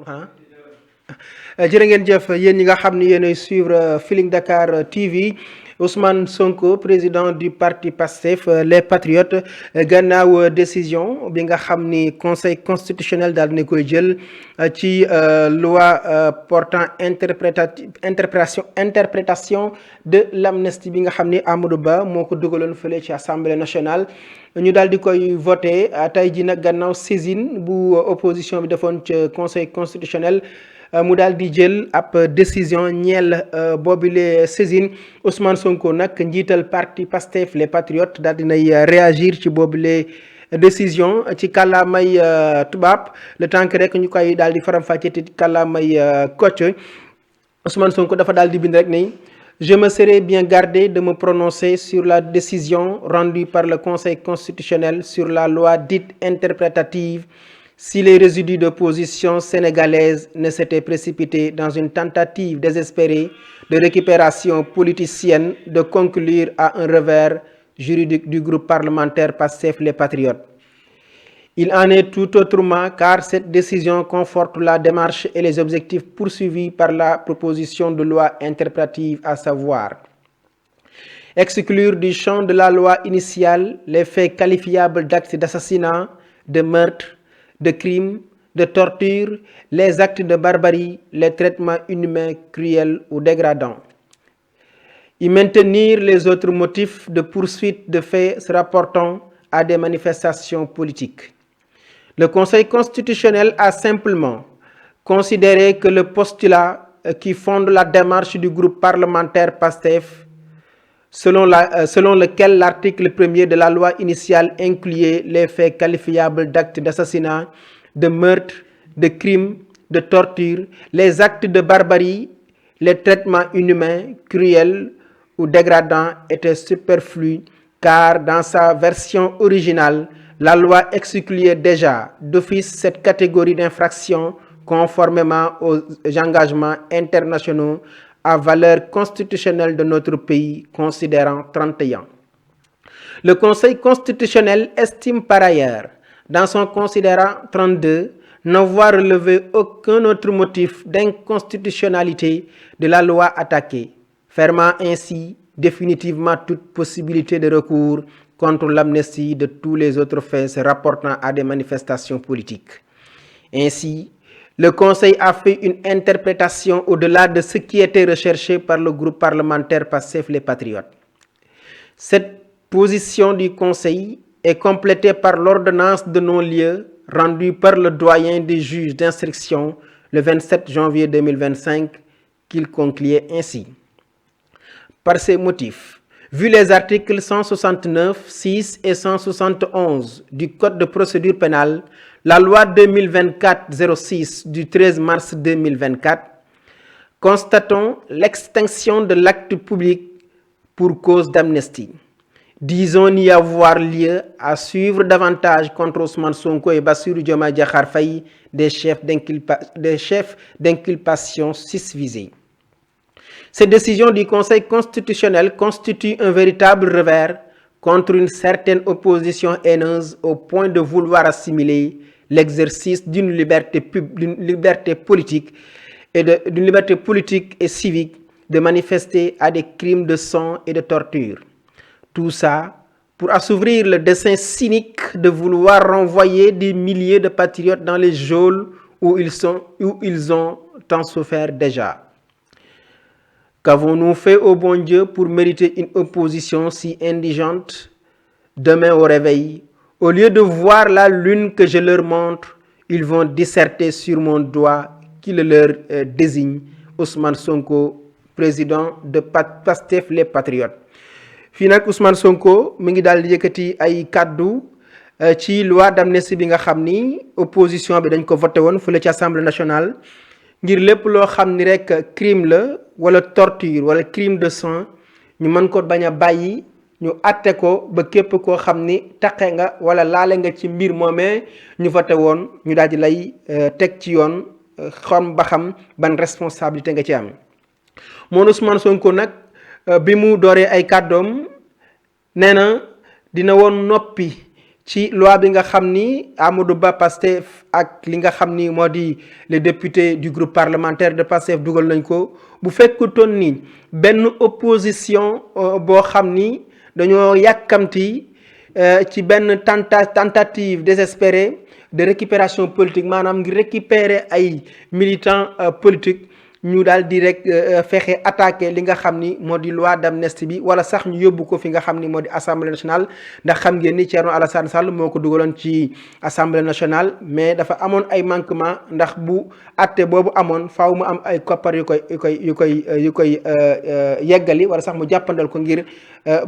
jërë ngeen jëf yéen ñi nga xam ni yéenay suivre Feeling Dakar TV Ousmane Sonko président du parti PASTEF les Patriotes gannaaw décision bi nga xam ni conseil constitutionnel daal dina koy jël ci loi portant interprétation de l'amnistie bi nga xam ni Amadou Ba moo ko dugaloon fële ci assemblée nationale. ñu daal di koy voté tey ji nag gannaaw saisine bu opposition bi defoon ca conseil constitutionnel mu daal di jël ab décision ñeel boobile saisine Ousmane Sonko nag njiital parti PASTEF les Patriotes daal dinay réagir ci boobile décision ci kàllaamay tubaab le temps que rek ñu koy daal di faram-fàccee ci kàllaamay Kocc Ousmane Sonko dafa daal di bind rek ni je me serai bien gardé de me prononcer sur la décision rendue par le Conseil constitutionnel sur la loi dite interprétative si les résidus d'opposition sénégalaise ne s'étaient précipités dans une tentative désespérée de récupération politicienne de conclure à un revers juridique du groupe parlementaire PASTEF les Patriotes. Il en est tout autrement car cette décision conforte la démarche et les objectifs poursuivis par la proposition de loi interprétative, à savoir exclure du champ de la loi initiale les faits qualifiables d'actes d'assassinat, de meurtre, de crime, de torture, les actes de barbarie, les traitements inhumains, cruels ou dégradants. Y maintenir les autres motifs de poursuite de faits se rapportant à des manifestations politiques. Le Conseil constitutionnel a simplement considéré que le postulat qui fonde la démarche du groupe parlementaire PASTEF, selon lequel l'article 1er de la loi initiale incluait les faits qualifiables d'actes d'assassinat, de meurtre, de crime, de torture, les actes de barbarie, les traitements inhumains, cruels ou dégradants était superflu car dans sa version originale, la loi excluait déjà d'office cette catégorie d'infractions conformément aux engagements internationaux à valeur constitutionnelle de notre pays, considérant 31. Le Conseil constitutionnel estime par ailleurs, dans son considérant 32, n'avoir relevé aucun autre motif d'inconstitutionnalité de la loi attaquée, fermant ainsi définitivement toute possibilité de recours contre l'amnistie de tous les autres faits se rapportant à des manifestations politiques. Ainsi, le Conseil a fait une interprétation au-delà de ce qui était recherché par le groupe parlementaire PASTEF les Patriotes. Cette position du Conseil est complétée par l'ordonnance de non-lieu rendue par le doyen des juges d'instruction le 27 janvier 2025 qu'il concluait ainsi. Par ces motifs, vu les articles 169, 6 et 171 du Code de procédure pénale, la loi 2024-06 du 13 mars 2024, constatons l'extinction de l'acte public pour cause d'amnistie. Disons n'y avoir lieu à suivre davantage contre Ousmane Sonko et Bassirou Diomaye Diakhar Faye des chefs d'inculpation susvisés. Cette décision du Conseil constitutionnel constitue un véritable revers contre une certaine opposition haineuse au point de vouloir assimiler l'exercice d'une liberté politique et civique de manifester à des crimes de sang et de torture. Tout ça pour assouvir le dessein cynique de vouloir renvoyer des milliers de patriotes dans les geôles où ils ont tant souffert déjà. Qu'avons-nous fait au bon Dieu pour mériter une opposition si indigente? Demain au réveil, au lieu de voir la lune que je leur montre, ils vont disserter sur mon doigt qui le leur désigne. Ousmane Sonko, président de PASTEF les Patriotes. fii nag Ousmane Sonko mi ngi daal di yëkkati ay kàddu ci loi d'amnistie bi nga xam ni opposition bi dañ ko voté woon fële ci assemblée nationale ngir lépp loo xam ni rek crime la wala torture wala crime de sang ñu mën ko bañ a bàyyi ñu atte ko ba képp koo xam ni taqe nga wala laale nga ci mbir moomee ñu voté woon ñu daal di lay teg ci yoon xam ba xam ban responsabilité nga ci am. moom Ousmane Sonko nag bi mu dooree ay kàddoom nee na dina woon noppi ci loi bi nga xam ni Amadou Ba Pastef ak li nga xam ni moo di les députés du groupe parlementaire de Pastef dugal nañ ko bu fekkutoon ni benn opposition boo xam ni dañoo yàkkamti ci benn tentative désespérée de récupération politique maanaam ngir récupérer ay militants politiques ñu daal di rek fexe attaqué li nga xam ni moo di loi d'amnistie bi wala sax ñu yóbbu ko fi nga xam ni moo di assemblée nationale ndax xam ngeen ni Thierno Alassane Sall moo ko dugaloon ci assemblée nationale mais dafa amoon ay manquement ndax bu àtte boobu amoon faaw mu am ay koppar yu koy yeggali wala sax mu jàppandal ko ngir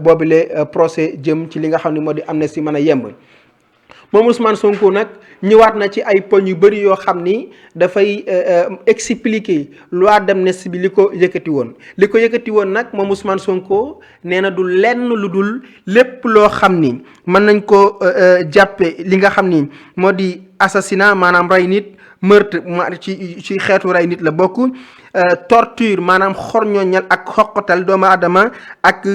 boobule procès jëm ci li nga xam ni moo di amnistie mën a yemb. moom Ousmane Sonko nag ñëwaat na ci ay poñ yu bëri yoo xam ni dafay expliquer loi d'amnistie bi li ko yëkkati woon nag moom Ousmane Sonko nee na du lenn lu dul lépp loo xam ni mën nañ ko jàppe li nga xam ni moo di assassinat maanaam rey nit meurtre ci xeetu rey nit la bokk torture maanaam xorñooñal ak xoqatal doomu aadama ak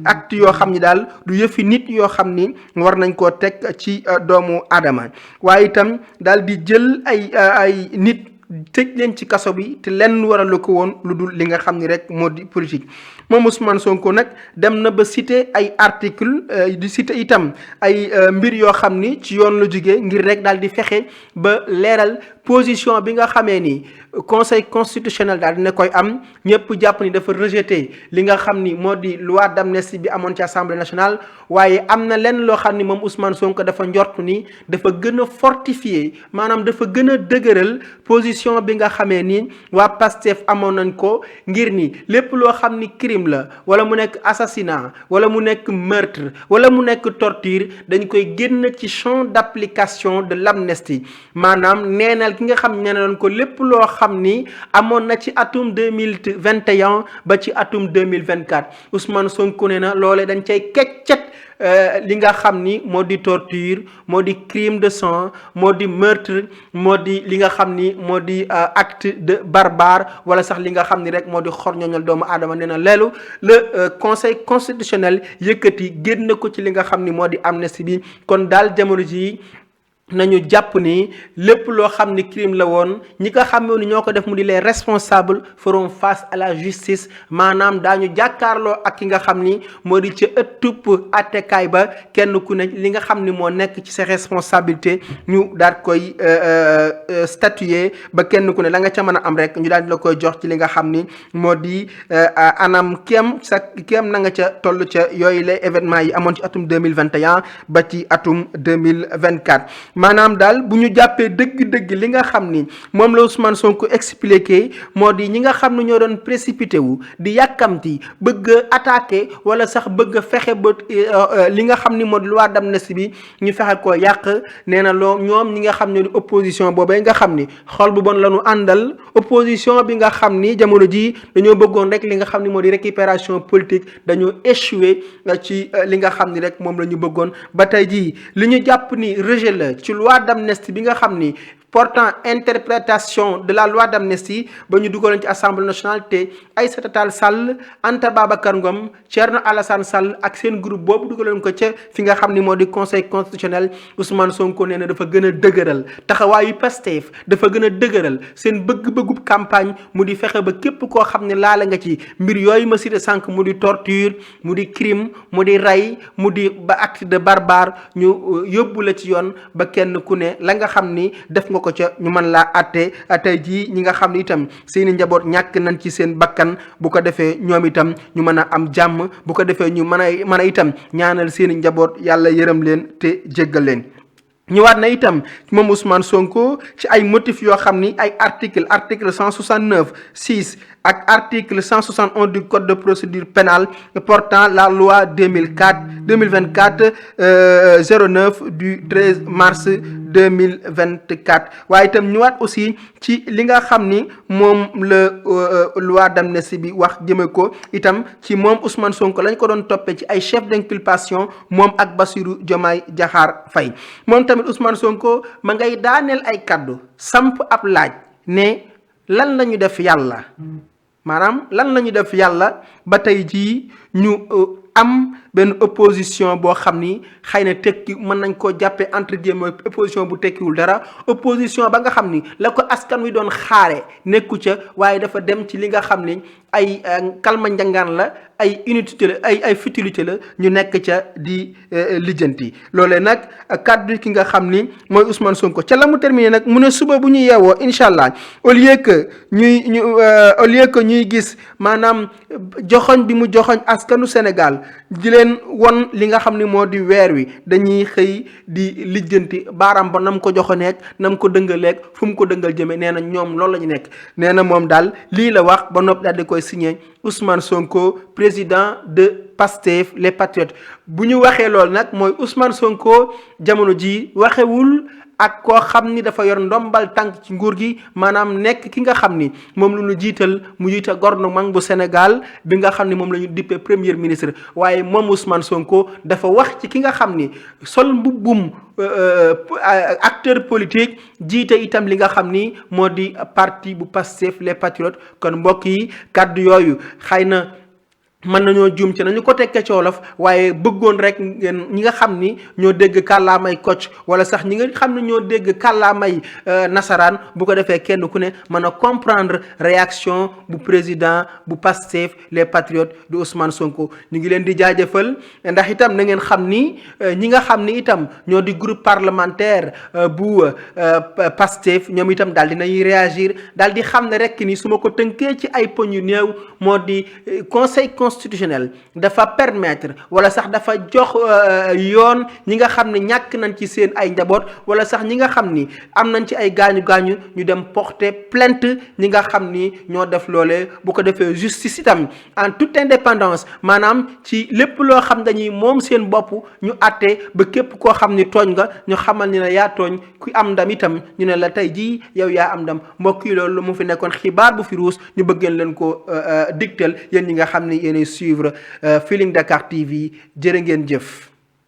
acte yoo xam ni daal du yëfi nit yoo xam ni war nañ koo teg ci doomu aadama waaye itam daal di jël ay nit tëj leen ci kaso bi te lenn waralu ko woon lu dul li nga xam ni rek moo di politique. moom Ousmane Sonko nag dem na ba citer ay article di citer itam ay mbir yoo xam ni ci yoon la jóge ngir rek daal di fexe ba leeral position bi nga xamee ni conseil constitutionnel daal dina koy am ñëpp jàpp ni dafa rejeter li nga xam ni moo di loi d'amnistie bi amoon ci assemblée nationale waaye am na lenn loo xam ni moom Ousmane Sonko dafa njort ni dafa gën a fortifier maanaam dafa gën a dëgëral position bi nga xamee ni waa Pastef amoon nañ ko ngir ni lépp loo xam ni crime la wala mu nekk assassinat wala mu nekk meurtre wala mu nekk torture dañ koy génn ci champ d'application de l'amnistie maanaam neenal ki nga xam ne nañ ko lépp loo xam ni amoon na ci atum 2021 ba ci atum 2024 Ousmane Sonko nee na loole dañ cay keccet li nga xam ni moo di torture moo di crime de sang moo di meurtre moo di li nga xam ni moo di acte de barbare wala sax li nga xam ni rek moo di xorñoñal doomu aadama nee na leelu le conseil constitutionnel yëkkati génn ko ci li nga xam ni moo di amnistie bi kon daal jamono ji nañu jàpp ni lépp loo xam ni crime la woon ñi ko xamee ni ñoo ko def mu di les responsables feront face à la justice maanaam daañu jàkkaarloo ak ki nga xam ni moo di ca ëttub attekaay ba kenn ku ne li nga xam ni moo nekk ci sa responsabilité ñu daal koy statuer ba kenn ku ne la nga ca mën a am rek ñu daal di la koy jox ci li nga xam ni moo di anam kéem na nga ca toll ca yooyu les événements yi amoon ci atum 2021 ba ci atum 2024 maanaam daal bu ñu jàppee dëgg-dëgg li nga xam ni moom la Ousmane Sonko expliqué moo di ñi nga xam ne ñoo doon précipité wu di yàkkamti bëgg a attaqué wala sax bëgg a fexe ba li nga xam ni moo di loi d'amnistie bi ñu fexe koo yàq nee na loo ñoom ñi nga xam ne di opposition boobee nga xam ni xol bu bon la ñu àndal opposition bi nga xam ni jamono ji dañoo bëggoon rek li nga xam ni moo di récupération politique dañoo échoué ci li nga xam ni rek moom la ñu bëggoon ba tey jii li ñu jàpp ni rejet la ci loi d'amnistie bi nga xam ni portant interprétation de la loi d'amnistie ba ñu dugaloon ci assemblée nationale te Aïssata Tall Sall Anta Babacar Ngom Thierno Alassane Sall ak seen groupe boobu dugaloon ko ca fi nga xam ni moo di conseil constitutionnel Ousmane Sonko nee na dafa gën a dëgëral taxawaayu Pastef dafa gën a dëgëral seen bëgg-bëggub campagne mu di fexe ba képp koo xam ne laala nga ci mbir yooyu ma cité sànq mu di torture mu di crime mu di rey mu di ba acte de barbare ñu yóbbu la ci yoon ba kenn ku ne la nga xam ni def nga ko ca ñu mën laa àtte tey jii ñi nga xam ne itam seeni njaboot ñàkk nañ ci seen bakkan bu ko defee ñoom itam ñu mën a am jàmm bu ko defee ñu mën a itam ñaanal seeni njaboot yàlla yërëm leen te jéggal leen. ñëwaat na itam moom Ousmane Sonko ci ay motifs yoo xam ni ay article 169 6 ak article 171 du code de procédure pénale portant la loi 2024 09 du 13 mars 2024 waaye itam ñëwaat aussi ci li nga xam ni moom la loi d'amnistie bi wax jëme ko itam ci moom Ousmane Sonko lañ ko doon toppee ci ay chef d'inculpation moom ak Bassirou Diomaye Diakhar Faye moom tamit Ousmane Sonko ma ngay daaneel ay kaddu samp ab laaj ne lan la ñu def yàlla maanaam lan la ñu def yàlla ba tey jii ñu am benn opposition boo xam ni xëy na tekki mën nañ koo jàppee entre guillemets opposition bu tekkiwul dara opposition ba nga xam ni la ko askan wi doon xaare nekku ca waaye dafa dem ci li nga xam ni ay kalma njangaan la ay unité la ay futilité la ñu nekk ca di lijjanti loolee nag kàddu ki nga xam ni mooy Ousmane Sonko ca la mu terminé nag mu ne suba bu ñu yeewoo incha allah au lieu que ñuy gis maanaam joxoñ bi mu joxoñ askanu Sénégal di leen won li nga xam ni moo di weer wi dañuy xëy di lijjanti baaraam ba nam ko joxoneeg nam ko dëngaleeg fu mu ko dëngal jëme nee na ñoom loolu la ñu nekk nee na moom daal lii la wax ba noppi daal di koy signé Ousmane Sonko président de Pastef les Patriotes bu ñu waxee loolu nag mooy Ousmane Sonko jamono ji waxewul ak koo xam ni dafa yor ndombal tànk ci nguur gi maanaam nekk ki nga xam ni moom lu ñu jiital mu jiite gouvernement bu Sénégal bi nga xam ni moom la ñu dippee premier ministre waaye moom Ousmane Sonko dafa wax ci ki nga xam ni sol mbubbum acteur politique jiite itam li nga xam ni moo di parti bu Pastef les Patriotes kon mbokk yi kàddu yooyu xëy na mën nañoo juum ci nañu ko tekkee ci wolof waaye bëggoon rek ngeen ñi nga xam ni ñoo dégg kàllaamay Kocc wala sax ñi nga xam ne ñoo dégg kàllaamay nasaraan bu ko defee kenn ku ne mën a comprendre réaction bu président bu Pastef les Patriotes du Ousmane Sonko ñu ngi leen di jaajëfal ndax itam na ngeen xam ni ñi nga xam ni itam ñoo di groupe parlementaire bu Pastef ñoom itam daal dinañuy réagir daal di xam ne rek ni su ma ko tënkee ci ay poñ yu néew moo di conseil constitutionnel dafa permettre wala sax dafa jox yoon ñi nga xam ne ñàkk nañ ci seen ay njaboot wala sax ñi nga xam ni am nañ ci ay gaañu ñu dem porter plainte ñi nga xam ni ñoo def loolee bu ko defee justice itam en toute indépendance maanaam ci lépp loo xam dañuy moom seen bopp ñu àtte ba képp koo xam ni tooñ nga ñu xamal ni ne yaa tooñ ku am ndam itam ñu ne la tey jii yow yaa am ndam mbokk yi loolu mu fi nekkoon xibaar bu fi ruus ñu bëggeen leen ko digtal yéen ñi nga xam ni yéenay suivre Feeling Dakar TV jërë ngeen jëf.